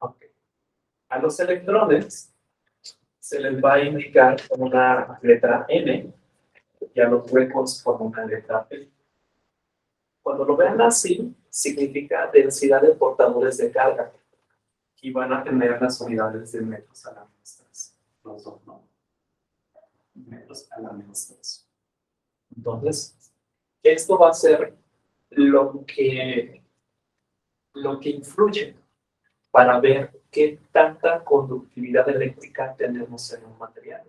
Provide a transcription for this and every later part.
Ok. A los electrones se les va a indicar con una letra N y a los huecos con una letra P. Cuando lo vean así, significa densidad de portadores de carga y van a tener las unidades de metros a la menos 3. Los dos, ¿no? Metros a la menos 3. Entonces, esto va a ser lo que influye para ver qué tanta conductividad eléctrica tenemos en un material.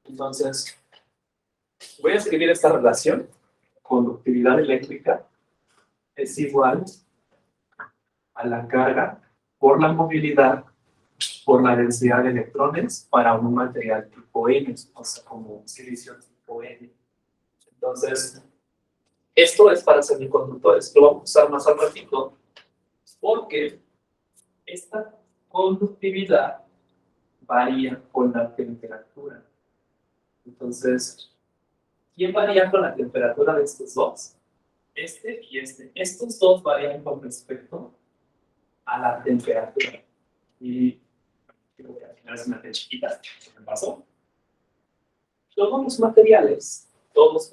Entonces, voy a escribir esta relación. Conductividad eléctrica es igual a la carga por la movilidad por la densidad de electrones para un material tipo N, o sea, como un silicio tipo N. Entonces, esto es para semiconductores. Lo vamos a usar más al ratito porque esta conductividad varía con la temperatura. Entonces, ¿quién varía con la temperatura de estos dos? Este y este. Estos dos varían con respecto a la temperatura. Y creo que al final es una T chiquita. ¿Qué me pasó? Todos los materiales, todos,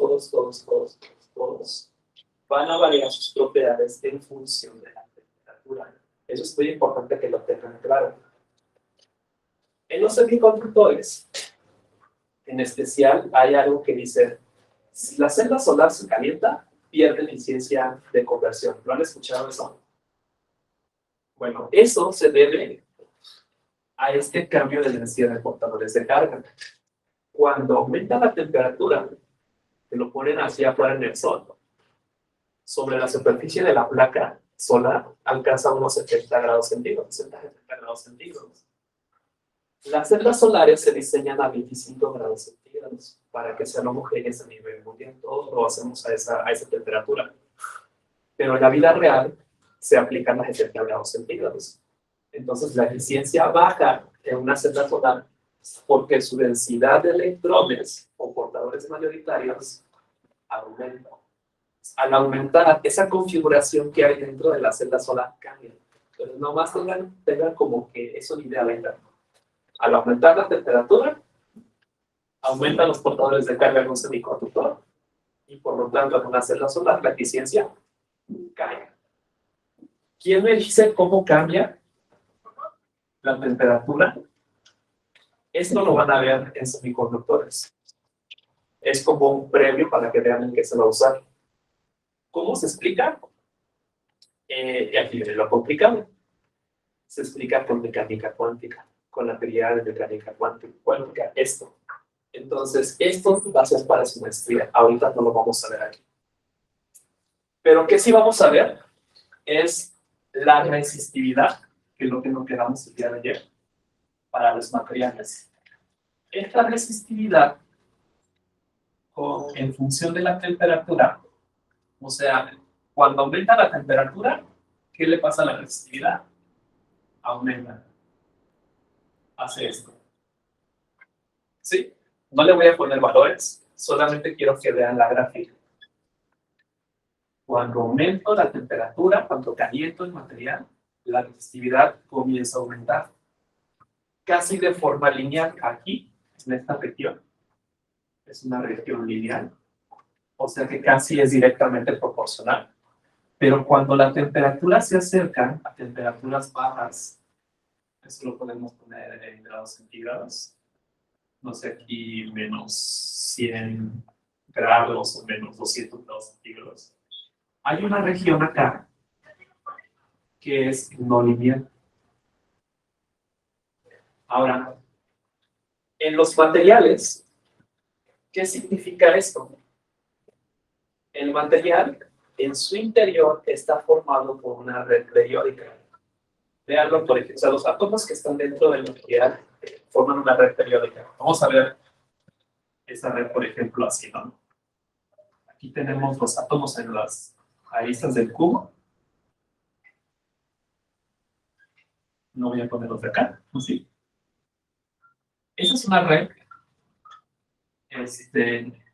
van a variar sus propiedades en función de la temperatura. Eso es muy importante que lo tengan claro. En los semiconductores, en especial, hay algo que dice, si la celda solar se calienta, pierde eficiencia de conversión. ¿Lo han escuchado eso? Bueno, eso se debe a este cambio de densidad de portadores de carga. Cuando aumenta la temperatura, que lo ponen hacia afuera en el sol, sobre la superficie de la placa solar alcanza unos 70 grados centígrados, 70 grados centígrados. Las celdas solares se diseñan a 25 grados centígrados para que sean homogéneas a nivel mundial. Todo lo hacemos a esa temperatura. Pero en la vida real se aplican a 70 grados centígrados. Entonces la eficiencia baja en una celda solar porque su densidad de electrones o portadores mayoritarios aumenta. Al aumentar, esa configuración que hay dentro de la celda solar cambia. Entonces, nomás tengan como que eso una idea lenta. Al aumentar la temperatura, aumentan los portadores de carga en un semiconductor y por lo tanto en una celda solar la eficiencia cae. ¿Quién me dice cómo cambia la temperatura? Esto lo van a ver en semiconductores. Es como un previo para que vean en qué se va a usar. ¿Cómo se explica? Y aquí viene lo complicado. Se explica con mecánica cuántica, con la teoría de mecánica cuántica, esto. Entonces, esto va a ser para su maestría. Ahorita no lo vamos a ver aquí. Pero ¿qué sí vamos a ver? Es la resistividad, que es lo que nos quedamos el día de ayer, para los materiales. Esta resistividad, en función de la temperatura, o sea, cuando aumenta la temperatura, ¿qué le pasa a la resistividad? Aumenta. Hace esto. ¿Sí? No le voy a poner valores, solamente quiero que vean la gráfica. Cuando aumento la temperatura, cuando caliento el material, la resistividad comienza a aumentar. Casi de forma lineal aquí, en esta región. Es una región lineal. O sea que casi es directamente proporcional. Pero cuando la temperatura se acerca a temperaturas bajas, eso lo podemos poner en grados centígrados. No sé, aquí menos 100 grados o menos 200 grados centígrados. Hay una región acá que es no lineal. Ahora, en los materiales, ¿qué significa esto? El material en su interior está formado por una red periódica. Veanlo, por ejemplo, o sea, los átomos que están dentro del material forman una red periódica. Vamos a ver esa red, por ejemplo, así, ¿no? Aquí tenemos los átomos en las aristas del cubo. No voy a ponerlos de acá, ¿sí? Esa es una red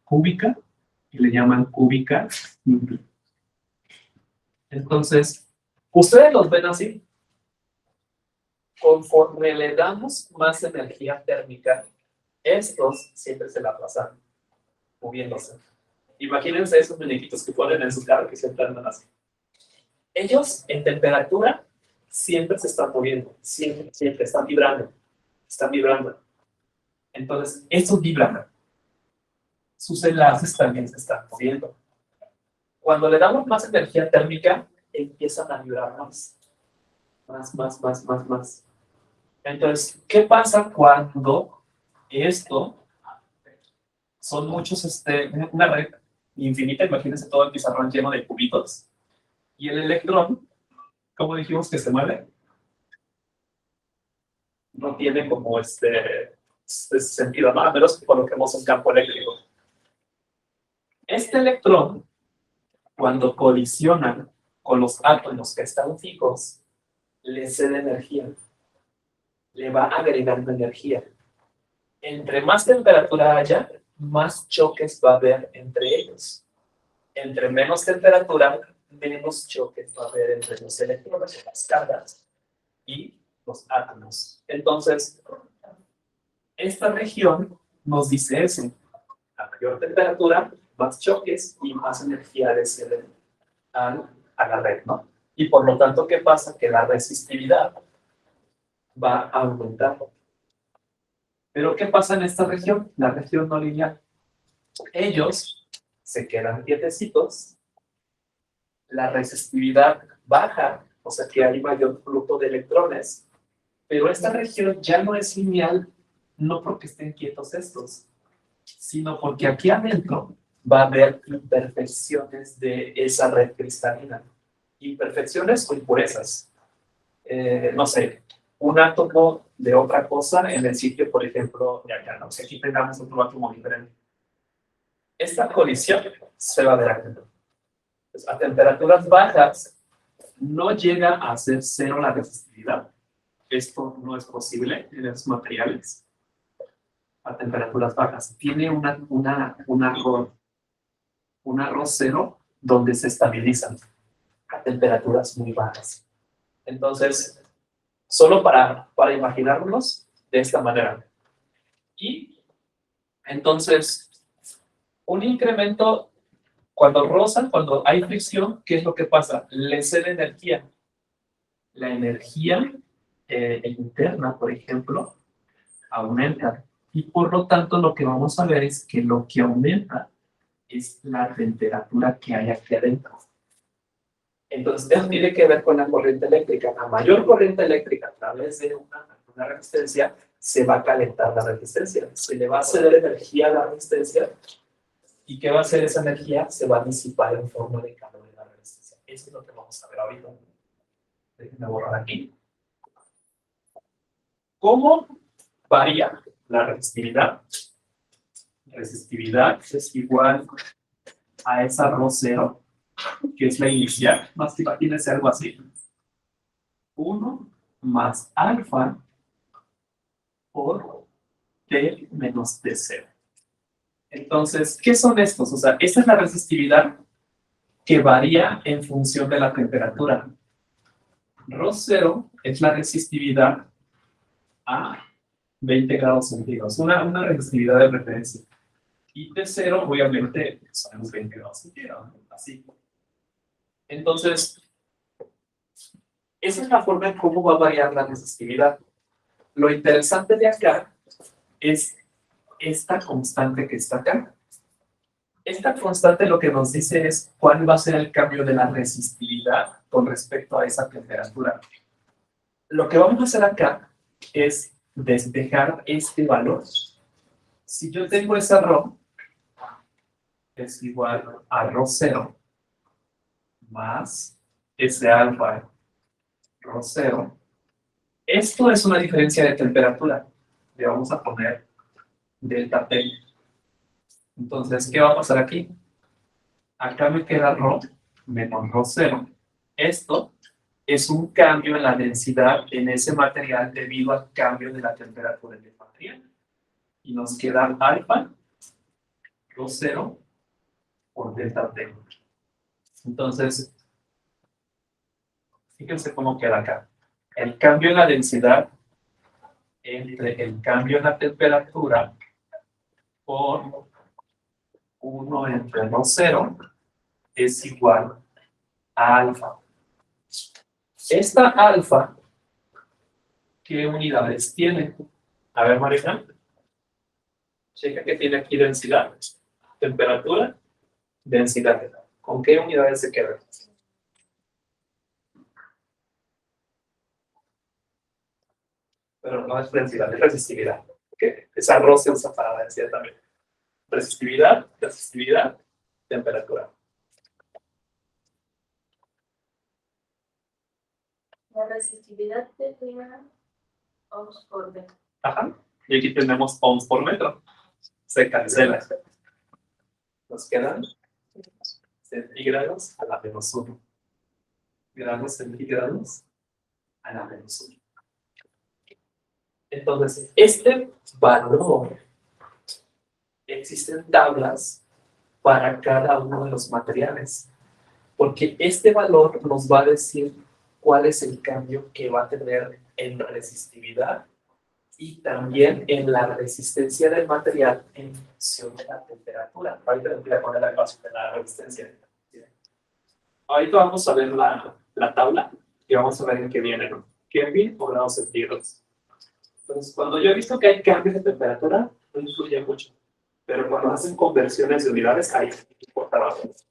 cúbica y le llaman cúbica simple. Entonces, ¿ustedes los ven así? conforme le damos más energía térmica, estos siempre se la pasan moviéndose. Imagínense esos muñequitos que ponen en su carro que siempre andan así. Ellos en temperatura siempre se están moviendo, siempre, siempre están vibrando, están vibrando. Entonces, estos vibran. Sus enlaces también se están moviendo. Cuando le damos más energía térmica, empiezan a vibrar más. Más. Entonces, ¿qué pasa cuando esto son muchos, una red infinita? Imagínense todo el pizarrón lleno de cubitos. Y el electrón, ¿cómo dijimos que se mueve? No tiene como este sentido, ¿no? A menos que coloquemos un campo eléctrico. Este electrón, cuando colisionan con los átomos que están fijos, le cede energía, le va agregando energía. Entre más temperatura haya, más choques va a haber entre ellos. Entre menos temperatura, menos choques va a haber entre los electrones, las cargas y los átomos. Entonces, esta región nos dice eso. A mayor temperatura, más choques y más energía le ceden a la red, ¿no? Y por lo tanto, ¿qué pasa? Que la resistividad va aumentando. Pero ¿qué pasa en esta región? La región no lineal. Ellos se quedan quietecitos, la resistividad baja, o sea que hay mayor flujo de electrones, pero esta región ya no es lineal, no porque estén quietos estos, sino porque aquí adentro va a haber imperfecciones de esa red cristalina. Imperfecciones o impurezas. No sé, un átomo de otra cosa en el sitio, por ejemplo, de acá, ¿no? Si aquí tengamos otro átomo diferente. Esta colisión se va a ver aquí. Pues a temperaturas bajas no llega a ser cero la resistividad. Esto no es posible en los materiales a temperaturas bajas. Tiene un arroz cero donde se estabilizan a temperaturas muy bajas. Entonces, solo para imaginarnos de esta manera. Y entonces, un incremento, cuando rozan, cuando hay fricción, ¿qué es lo que pasa? Le cede energía. La energía interna, por ejemplo, aumenta. Y por lo tanto, lo que vamos a ver es que lo que aumenta es la temperatura que hay aquí adentro. Entonces, eso tiene que ver con la corriente eléctrica. A mayor corriente eléctrica a través de una resistencia, se va a calentar la resistencia. Se le va a ceder energía a la resistencia. ¿Y qué va a hacer esa energía? Se va a disipar en forma de calor en la resistencia. Eso es lo que vamos a ver ahorita. Déjenme borrar aquí. ¿Cómo varía la resistividad? Resistividad es igual a esa rho cero, que es la inicial. Más que imagínense algo así. 1 más alfa por T menos T0. Entonces, ¿qué son estos? O sea, esta es la resistividad que varía en función de la temperatura. Rho cero es la resistividad a 20 grados centígrados, una resistividad de referencia. Y T0, obviamente, son los 20 grados centígrados, ¿no? Así. Entonces, esa es la forma en cómo va a variar la resistividad. Lo interesante de acá es esta constante que está acá. Esta constante lo que nos dice es cuál va a ser el cambio de la resistividad con respecto a esa temperatura. Lo que vamos a hacer acá es despejar este valor. Si yo tengo esa rho, es igual a rho cero más S alfa rho cero. Esto es una diferencia de temperatura. Le vamos a poner delta T. Entonces, ¿qué va a pasar aquí? Acá me queda rho menos rho cero. Esto es un cambio en la densidad en ese material debido al cambio de la temperatura del material. Y nos queda alfa rho cero por delta T. Entonces, fíjense cómo queda acá. El cambio en la densidad entre el cambio en la temperatura por 1 entre rho0 es igual a alfa. Esta alfa, ¿qué unidades tiene? A ver, Marina. Checa que tiene aquí densidad, temperatura, densidad. ¿Con qué unidades se queda? Pero no es densidad, es resistividad. ¿Okay? Esa arroz se usa para la densidad también. Resistividad, resistividad, temperatura. La resistividad sería ohms por metro. Ajá. Y aquí tenemos ohms por metro. Se cancela. Nos quedan centígrados a la menos 1. Grados centígrados a la menos 1. Entonces, este valor, existen tablas para cada uno de los materiales, porque este valor nos va a decir cuál es el cambio que va a tener en resistividad y también en la resistencia del material en función de la temperatura. Ahorita voy a poner la ecuación de la resistencia. Ahorita vamos a ver la tabla y vamos a ver en qué viene, ¿no? Kelvin o grados centígrados. Entonces, cuando yo he visto que hay cambios de temperatura, no influye mucho. Pero cuando hacen conversiones de unidades, ahí importa bastante.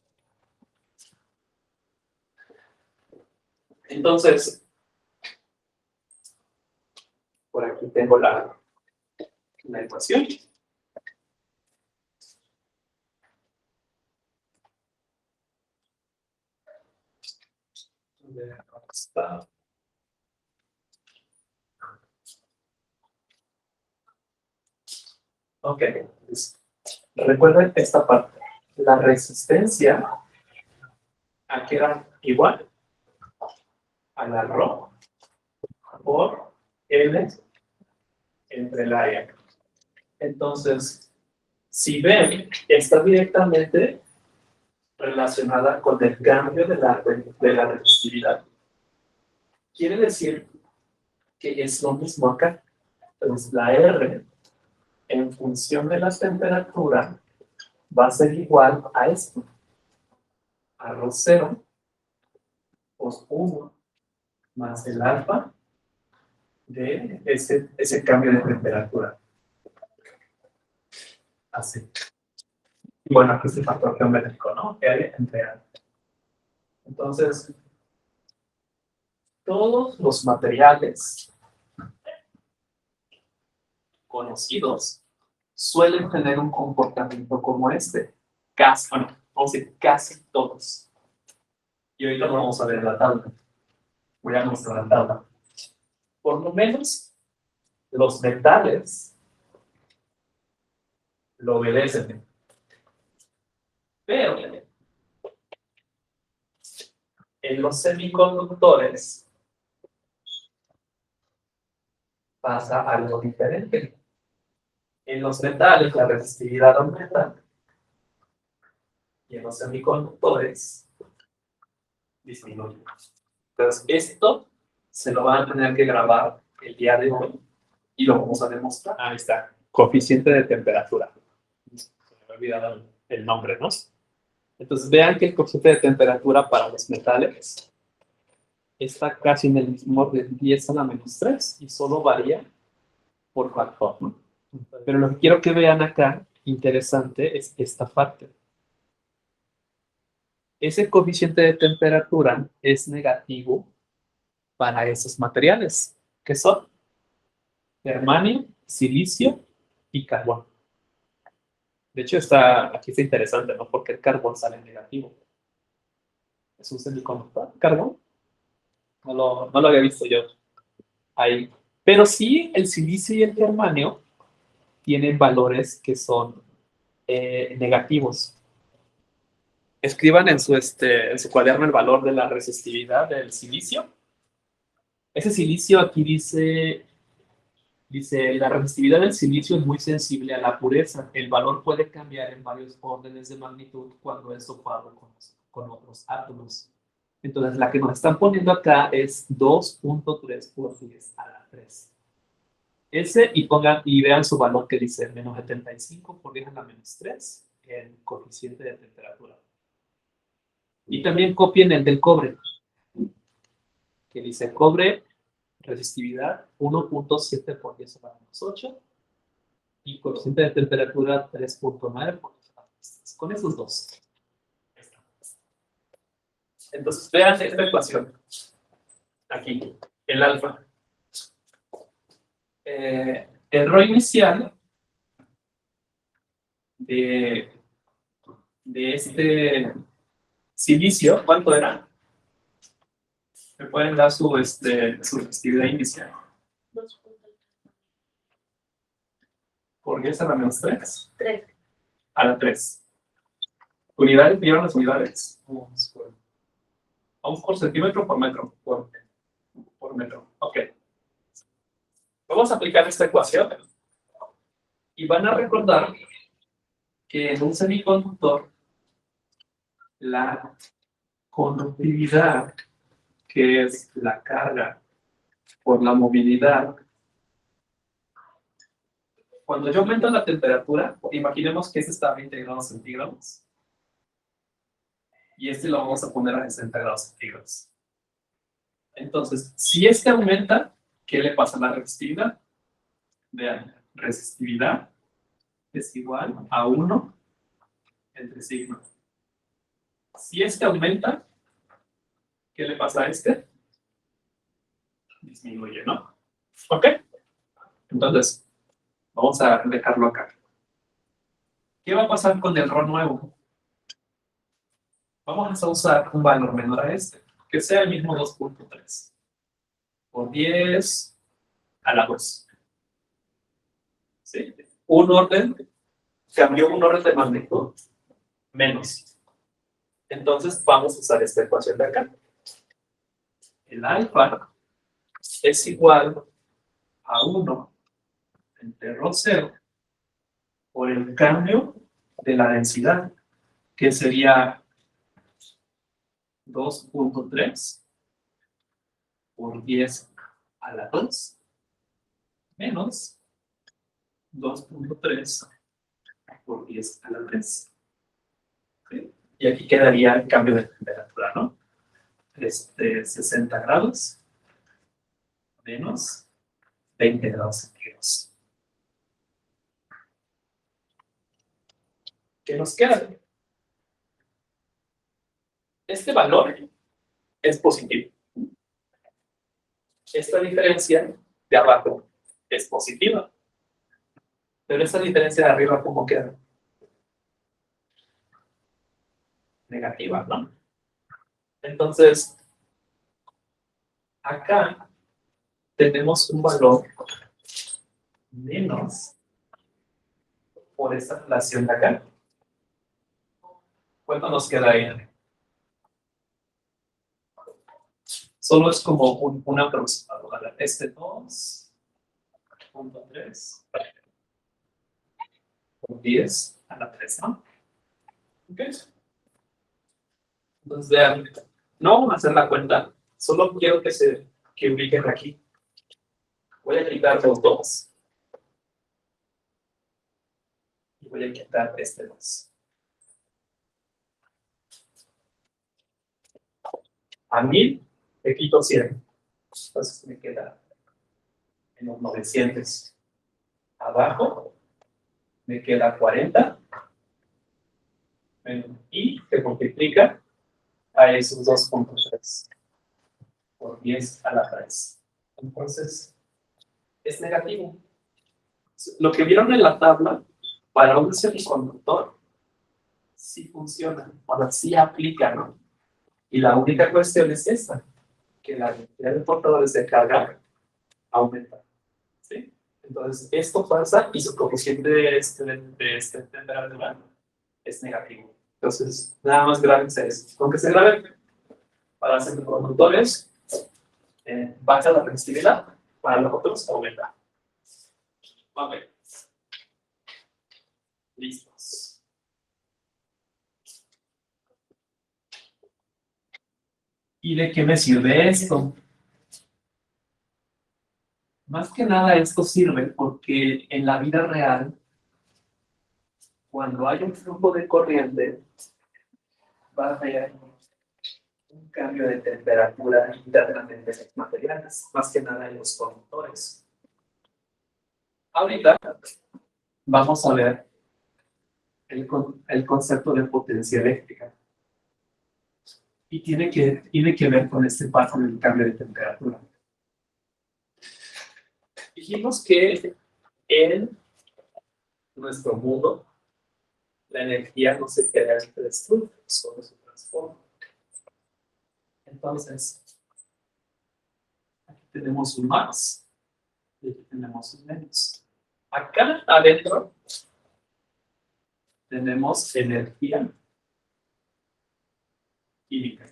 Entonces, por aquí tengo la ecuación. ¿Dónde está? Ok, recuerden esta parte. La resistencia aquí era igual a la rho por L entre el área. Entonces, si ven, está directamente relacionada con el cambio de la resistividad. Quiere decir que es lo mismo acá. Entonces, la R en función de la temperatura va a ser igual a esto, a rho0 pues 1 más el alfa de ese cambio de temperatura. Así. Y bueno, aquí es el factor geométrico, ¿no? R entre A. Entonces, todos los materiales conocidos suelen tener un comportamiento como este. Casi, bueno, vamos a decir casi todos. Y ahorita vamos a ver la tabla. Voy a mostrar la tabla. Por lo menos, los metales lo obedecen. Pero en los semiconductores pasa algo diferente. En los metales la resistividad aumenta y en los semiconductores disminuye. Entonces, esto se lo van a tener que grabar el día de hoy y lo vamos a demostrar. Ahí está, coeficiente de temperatura. Se me ha olvidado el nombre, ¿no? Entonces, vean que el coeficiente de temperatura para los metales está casi en el mismo orden, 10 a la menos 3 y solo varía por factor, ¿no? Pero lo que quiero que vean acá, interesante, es esta parte. Ese coeficiente de temperatura es negativo para esos materiales, que son germanio, silicio y carbón. De hecho, aquí está interesante, ¿no? Porque el carbón sale negativo. ¿Es un semiconductor? ¿Carbón? No lo había visto yo ahí. Pero sí, el silicio y el germanio tienen valores que son negativos. Escriban en su cuaderno el valor de la resistividad del silicio. Ese silicio aquí dice, la resistividad del silicio es muy sensible a la pureza. El valor puede cambiar en varios órdenes de magnitud cuando es topado con otros átomos. Entonces, la que nos están poniendo acá es 2.3 por 10 a la 3. ese y vean su valor que dice menos 75 por 10 a la menos 3, el coeficiente de temperatura. Y también copien el del cobre, que dice cobre, resistividad 1.7 por 10 a la menos 8 y coeficiente de temperatura 3.9 por 10 a la menos 3. Con esos dos. Entonces, vean esta ecuación. Aquí, el alfa. El RO inicial de este silicio, ¿cuánto era? Me pueden dar su resistividad inicial. 2.3. ¿Por 10 a la menos 3? 3. A la 3. ¿Unidades? ¿Vieron las unidades? Vamos por centímetro o por metro. Por metro. Ok. Vamos a aplicar esta ecuación. Y van a recordar que en un semiconductor la conductividad, que es la carga por la movilidad, cuando yo aumento la temperatura, imaginemos que este está a 20 grados centígrados y este lo vamos a poner a 60 grados centígrados. Entonces, si este aumenta, ¿qué le pasa a la resistividad? Vean, resistividad es igual a 1 entre sigma. Si este aumenta, ¿qué le pasa a este? Disminuye, ¿no? ¿Ok? Entonces, vamos a dejarlo acá. ¿Qué va a pasar con el RO nuevo? Vamos a usar un valor menor a este, que sea el mismo 2.3 por 10 a la 2. ¿Sí? Un orden, cambió un orden de magnitud, menos. Entonces, vamos a usar esta ecuación de acá. El alfa es igual a 1 entre ρ 0 por el cambio de la densidad, que sería 2.3 por 10 a la 2 menos 2.3 por 10 a la 3. ¿Sí? Y aquí quedaría el cambio de temperatura, ¿no? 60 grados menos 20 grados centígrados. ¿Qué nos queda? Este valor es positivo. Esta diferencia de abajo es positiva. Pero esta diferencia de arriba, ¿cómo queda? Negativa, ¿no? Entonces, acá tenemos un valor menos por esta relación de acá. ¿Cuánto nos queda ahí? Solo es como un aproximado. ¿Vale? 2.3 por 10 a la 3, ¿no? ¿Ok? Entonces, vean, no vamos a hacer la cuenta. Solo quiero que ubiquen aquí. Voy a quitar los 2. Y voy a quitar este 2. A 1000 le quito 100. Entonces me queda en los 900. Abajo me queda 40. Y se multiplica a esos 2.3 por 10 a la 3. Entonces, es negativo. Lo que vieron en la tabla, para un semiconductor, sí funciona, o sea, sí aplica, ¿no? Y la única cuestión es esta, que la cantidad de portadores de carga aumenta. ¿Sí? Entonces, esto pasa y su coeficiente de este temperatura es negativo. Entonces, nada más grábense eso. Aunque se graben para semiconductores, baja la resistividad, para los otros aumenta. Ok. Listos. ¿Y de qué me sirve esto? Más que nada esto sirve porque en la vida real, cuando hay un flujo de corriente, va a haber un cambio de temperatura internamente en los materiales, más que nada en los conductores. Ahorita vamos a ver el concepto de potencia eléctrica. Y tiene que ver con este paso del cambio de temperatura. Dijimos que en nuestro mundo la energía no se crea ni se destruye, solo se transforma. Entonces, aquí tenemos un más y aquí tenemos un menos. Acá adentro tenemos energía química.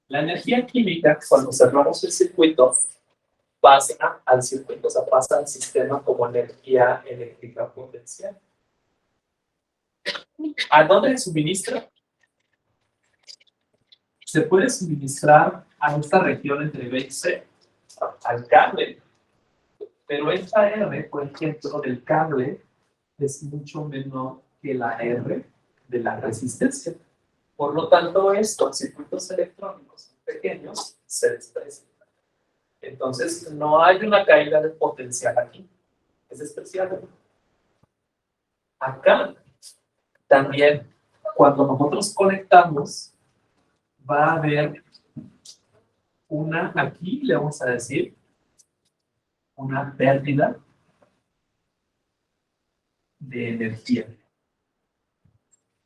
La energía química, cuando cerramos el circuito, pasa al circuito, o sea, pasa al sistema como energía eléctrica potencial. ¿A dónde suministra? Se puede suministrar a esta región entre B y C, al cable. Pero esta R, por ejemplo, del cable es mucho menor que la R de la resistencia. Por lo tanto, estos circuitos electrónicos pequeños se desprecian. Entonces, no hay una caída de potencial aquí. Es especial. Acá, también, cuando nosotros conectamos, va a haber una, aquí le vamos a decir, una pérdida de energía.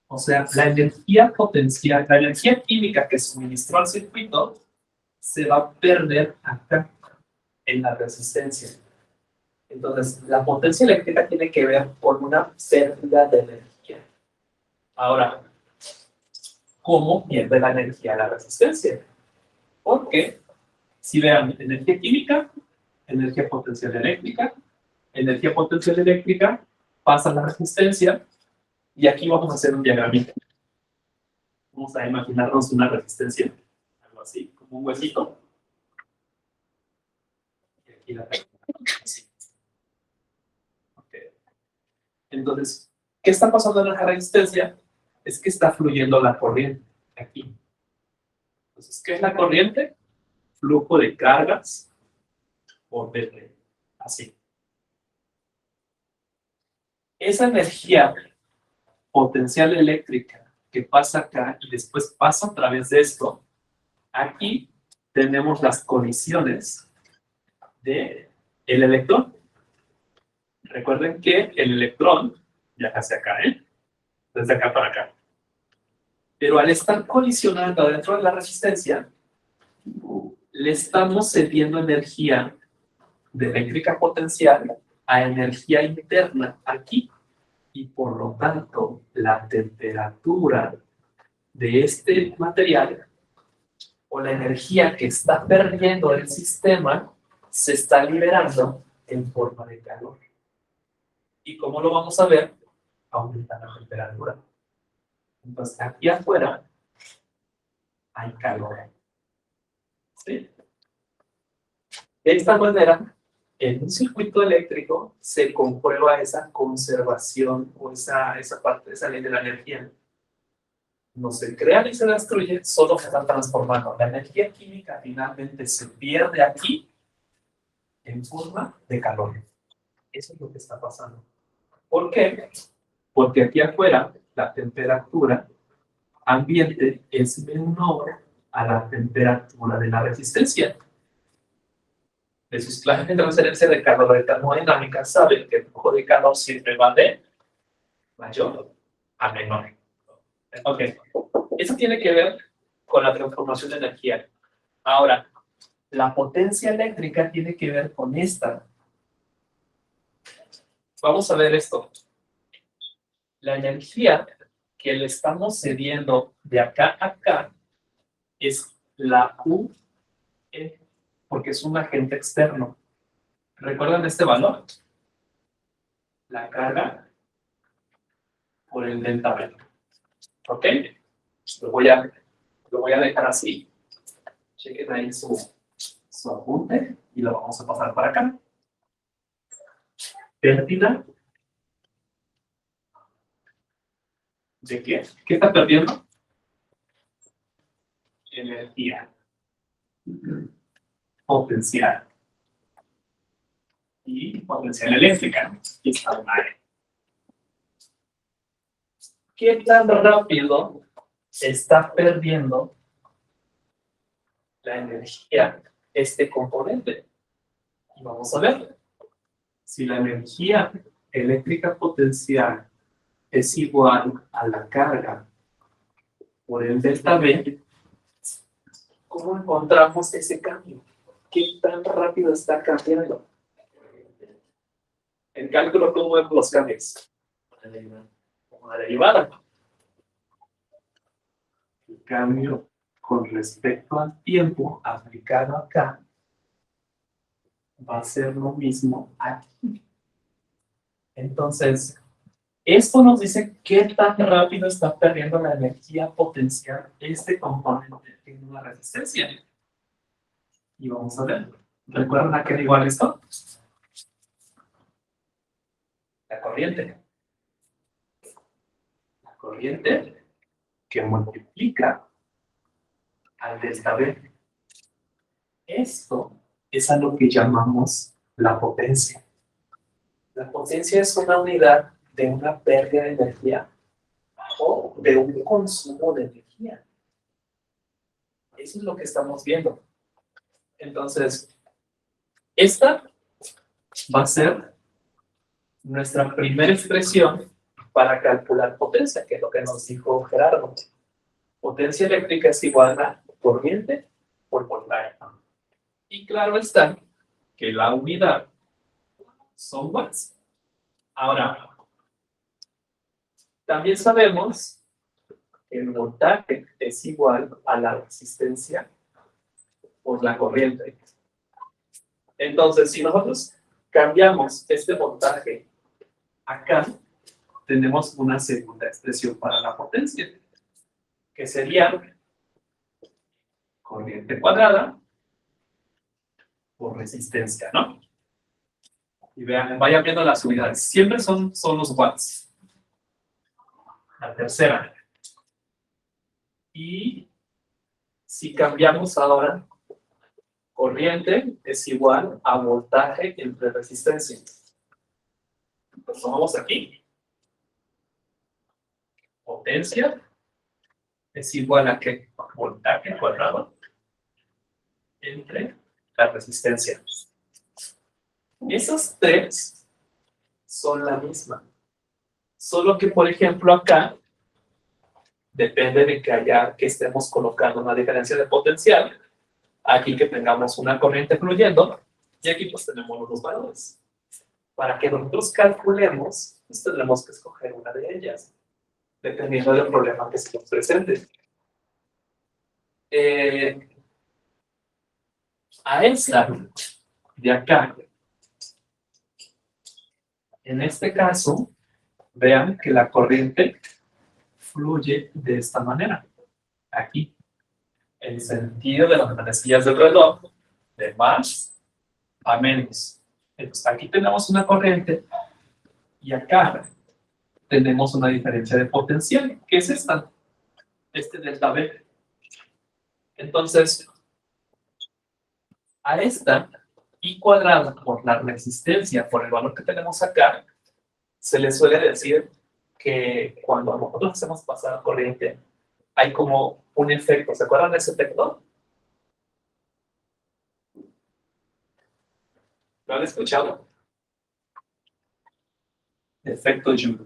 O sea, la energía potencial, la energía química que suministró al circuito se va a perder acá, en la resistencia. Entonces, la potencia eléctrica tiene que ver con una pérdida de energía. Ahora, ¿cómo pierde la energía la resistencia? Porque, si vean, energía química, energía potencial eléctrica, pasa a la resistencia, y aquí vamos a hacer un diagramita. Vamos a imaginarnos una resistencia, algo así, como un huesito. Y aquí la así. Okay. Entonces, ¿qué está pasando en la resistencia? Es que está fluyendo la corriente aquí. Entonces, ¿qué es la corriente? Flujo de cargas por dentro. Así. Esa energía potencial eléctrica que pasa acá y después pasa a través de esto, aquí tenemos las colisiones del electrón. Recuerden que el electrón viaja hacia acá, desde acá para acá. Pero al estar colisionando dentro de la resistencia, le estamos cediendo energía de eléctrica potencial a energía interna aquí. Y por lo tanto, la temperatura de este material o la energía que está perdiendo el sistema se está liberando en forma de calor. ¿Y cómo lo vamos a ver? Aumenta la temperatura. Entonces, aquí afuera hay calor. ¿Sí? De esta manera, en un circuito eléctrico se comprueba esa conservación o esa ley de la energía. No se crea ni se destruye, solo se está transformando. La energía química finalmente se pierde aquí en forma de calor. Eso es lo que está pasando. ¿Por qué? Porque aquí afuera la temperatura ambiente es menor a la temperatura de la resistencia. De sus clases de transferencia de calor de termodinámica saben que el flujo de calor siempre va de mayor a menor. Ok. Eso tiene que ver con la transformación de energía. Ahora, la potencia eléctrica tiene que ver con esta. Vamos a ver esto. La energía que le estamos cediendo de acá a acá es la U, porque es un agente externo. ¿Recuerdan este valor? La carga por el delta V. ¿Ok? Lo voy a dejar así. Chequen ahí su su apunte y lo vamos a pasar para acá. Pérdida. ¿De qué? ¿Qué está perdiendo? Energía. Potencial. Y potencial eléctrica. Y está mal. ¿Qué tan rápido se está perdiendo la energía este componente? Y vamos a ver. Si la energía eléctrica potencial es igual a la carga por el delta V, ¿cómo encontramos ese cambio? ¿Qué tan rápido está cambiando? En cálculo, ¿cómo vemos los cambios? Como la derivada. El cambio con respecto al tiempo aplicado acá va a ser lo mismo aquí. Entonces, esto nos dice qué tan rápido está perdiendo la energía potencial este componente en una resistencia. Y vamos a ver. ¿Recuerdan a qué era igual esto? La corriente. La corriente que multiplica al delta V. Esto es a lo que llamamos la potencia. La potencia es una unidad de una pérdida de energía o de un consumo de energía. Eso es lo que estamos viendo. Entonces, esta va a ser nuestra primera expresión para calcular potencia, que es lo que nos dijo Gerardo. Potencia eléctrica es igual a corriente por voltaje. Y claro está que la unidad son watts. Ahora, también sabemos que el voltaje es igual a la resistencia por la corriente. Entonces, si nosotros cambiamos este voltaje acá, tenemos una segunda expresión para la potencia, que sería corriente cuadrada por resistencia, ¿no? Y vean, vayan viendo las unidades. Siempre son los watts. La tercera. Y si cambiamos ahora, corriente es igual a voltaje entre resistencia. Lo tomamos aquí. Potencia es igual a ¿qué? Voltaje cuadrado entre la resistencia. Esas tres son la misma. Solo que, por ejemplo, acá depende de que estemos colocando una diferencia de potencial. Aquí que tengamos una corriente fluyendo y aquí pues tenemos los valores. Para que nosotros calculemos, pues tendremos que escoger una de ellas, dependiendo del problema que se nos presente. A esta de acá, en este caso, vean que la corriente fluye de esta manera. Aquí, en sentido de las manecillas del reloj, de más a menos. Entonces, aquí tenemos una corriente y acá tenemos una diferencia de potencial, que es esta, este delta V. Entonces, a esta I cuadrada por la resistencia, por el valor que tenemos acá, se le suele decir que cuando nosotros hacemos pasar corriente, hay como un efecto. ¿Se acuerdan de ese efecto? ¿Lo han escuchado? Efecto Joule.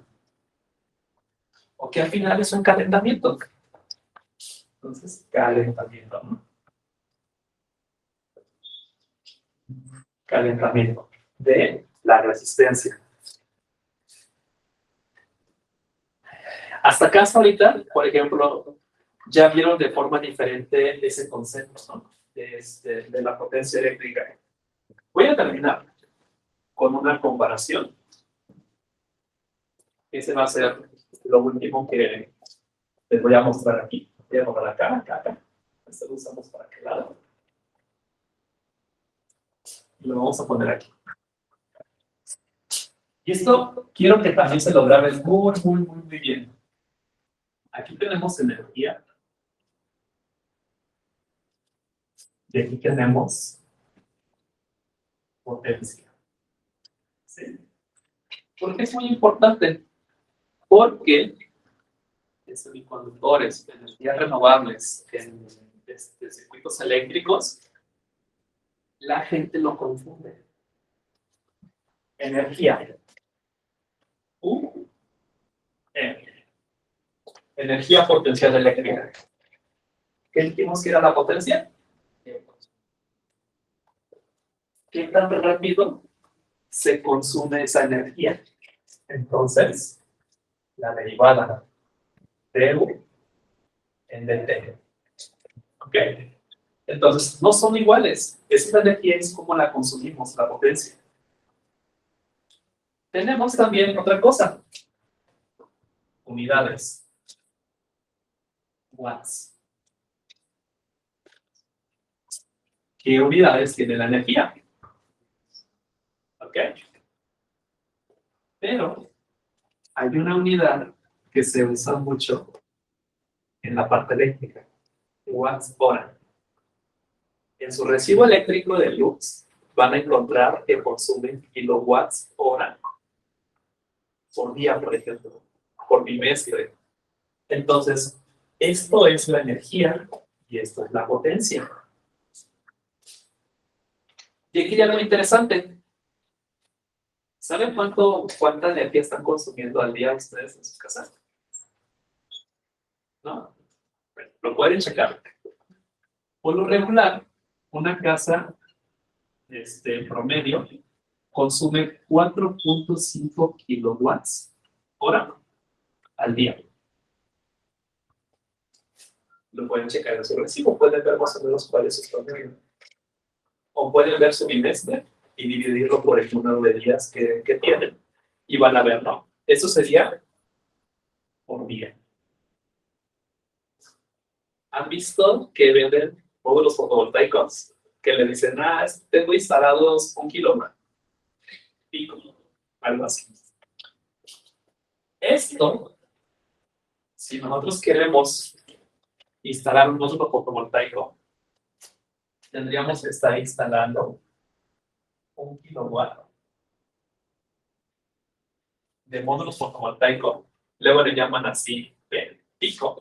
O que al final es un calentamiento. Entonces, calentamiento, ¿no? Calentamiento de la resistencia. Hasta acá, hasta ahorita, por ejemplo, ya vieron de forma diferente ese concepto, ¿no? De la potencia eléctrica. Voy a terminar con una comparación. Ese va a ser lo último que les voy a mostrar aquí. Voy a mover acá, acá, acá. Esto lo usamos para aquel lado. Lo vamos a poner aquí. Y esto quiero que también se lo grabes muy bien. Aquí tenemos energía. Y aquí tenemos potencia. ¿Sí? ¿Por qué es muy importante? Porque en semiconductores, en energías renovables, en circuitos eléctricos, la gente lo confunde. Energía. Energía potencial eléctrica. ¿Qué dijimos que era la potencia? ¿Qué tan rápido se consume esa energía? Entonces, la derivada de U en dt. ¿Ok? Entonces, no son iguales. Esa energía es como la consumimos, la potencia. Tenemos también otra cosa. Unidades. Watts. ¿Qué unidades tiene la energía? ¿Ok? Pero hay una unidad que se usa mucho en la parte eléctrica. Watts hora. En su recibo eléctrico de luz van a encontrar que consumen kilowatts hora por día, por ejemplo, por bimestre. Entonces, esto es la energía y esto es la potencia. Y aquí hay algo interesante. ¿Saben cuánta energía están consumiendo al día ustedes en sus casas? ¿No? Bueno, lo pueden checar. Por lo regular, una casa promedio consume 4.5 kilowatts hora al día. Lo pueden checar en su recibo, pueden ver más o menos cuál es su promedio. O pueden ver su bimestre y dividirlo por el número de días que tienen. Y van a ver, ¿no? Eso sería por día. ¿Han visto que venden módulos fotovoltaicos? Que le dicen, tengo instalados 1 kilowatt. Pico. Algo así. Esto, si nosotros queremos instalar un módulo fotovoltaico, tendríamos que estar instalando 1 kilowatt de módulos fotovoltaicos. Luego le llaman así, pico.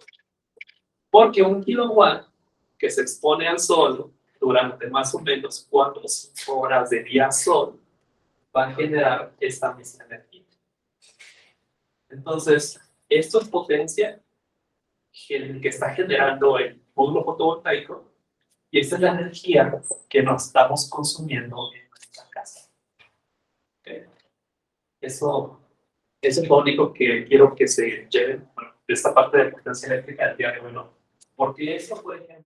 Porque 1 kilowatt que se expone al sol durante más o menos 4 o 5 horas de día sol va a generar esta misma energía. Entonces, esto es potencia que está generando el módulo fotovoltaico y esta es la energía que nos estamos consumiendo en nuestra casa. ¿Okay? Eso es lo único que quiero que se lleven de esta parte de potencia eléctrica del día de hoy, ¿no? Porque esto, por ejemplo,